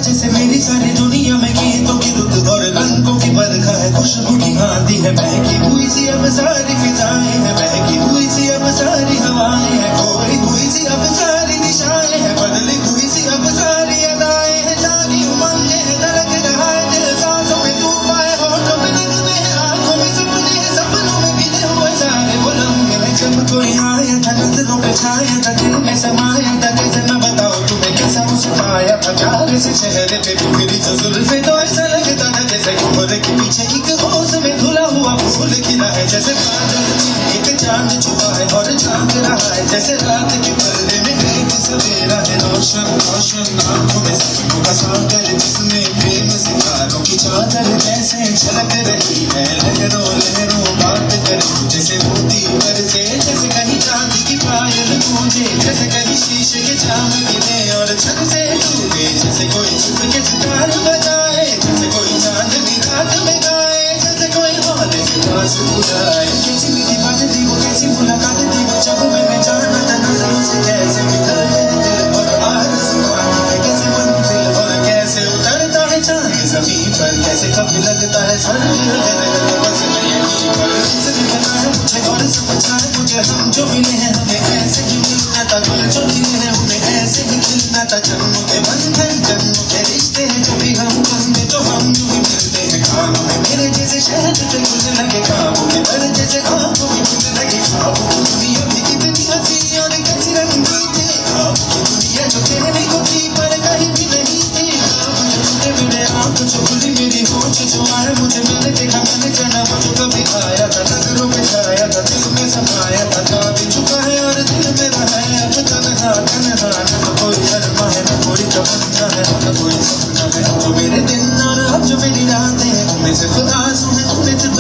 जैसे मेरी सारी दुनिया में गीतों की रुत और रंगों की बरखा है, खुशबू की आंधी है, बहकी हुई सी अब सारी फिजाएं हैं, बहकी हुई सी अब सारी हवाएं हैं, खोई हुई सी अब सारी दिशाएं हैं, बदली हुई सी अब सारी अदाएं हैं, जागी उमंगे हैं, धड़क रहा है दिल, सांसों में तूफान है, होठों में नगमे हैं, आंखों में सपने हैं, सपनों में गिरे हुए सारे वो लम्हे हैं, जब कोई आया था नजरों पे छाया था, दिल में समाया था, कैसे मैं बताऊं तुम्हें कैसा उसे पाया था, प्यार से चेहरे पे बिखरी जो जुल्फे, तो ऐसा लगता था जैसे घोड़े के पीछे एक ओस में धुला हुआ फूल खिला है, जैसे बादल में एक चांद छुपा है और झांक रहा है, जैसे रात के पर्दे में एक सवेरा है, रोशन रोशन आंखों में सपनों का सागर, जिसमें प्रेम सितारों की चादर जैसे झलक रही है, लहरों लहरों बात करे जैसे मोती बरसे, जैसे कहीं चांदी की पायल गूंजे, जैसे कहीं शीशे के जाम गिरे और छत से टूटे, जैसे कोई छुप के सितार बजाए, जैसे कोई चांदनी रात में गाए, जैसे कोई हौले से पास बुलाए, कैसी मीठी बात थी वो, कैसी मुलाकात थी वो, जब मैंने जाना था नजरों से कैसे निकल गए दिल और आरज़ुआं है, कैसे मंजिल और कैसे उतरता है चांद ज़मीन पर, कैसे कभी लगता है स्वर्ग अगर बस मैं यहीं पर, किसने बताया मुझे और समझाया मुझे, हम जो मिले हैं हमें ऐसे ही मिलना था, कल जो मिले हैं उन्हें ऐसे ही खिलना था, जन्मों के बंधन जन्मों के रिश्ते हैं, जो भी हम बंधे तो हम यूं ही मिलते हैं खानों में, मेरे जैसे शहद पे खुलने लगे ख्वाबों के, मेरे जैसे ख्वाबों में खुलने लगे ख्वाबों की दुनिया भी कितनी हसीन और कैसी रंगीन थी, ख्वाबों की दुनिया जो कहने को थी पर कहीं भी नहीं थी, ख्वाब जो टूटे मेरे आँख जो खुली मेरी होश जो आए मुझे मैंने देखा मैंने जाना वो जो कभी आया था, नजरों पे छाया था, दिल में समाया था, जा भी चुका है और दिल में रहा है अब तन्हा तन्हा, न कोई अरमा है न कोई तमन्ना है न कोई सपना है, जो मेरे दिन और अब जो मेरी रातें हैं उनमें सिर्फ आंसू हैं, उनमें सिर्फ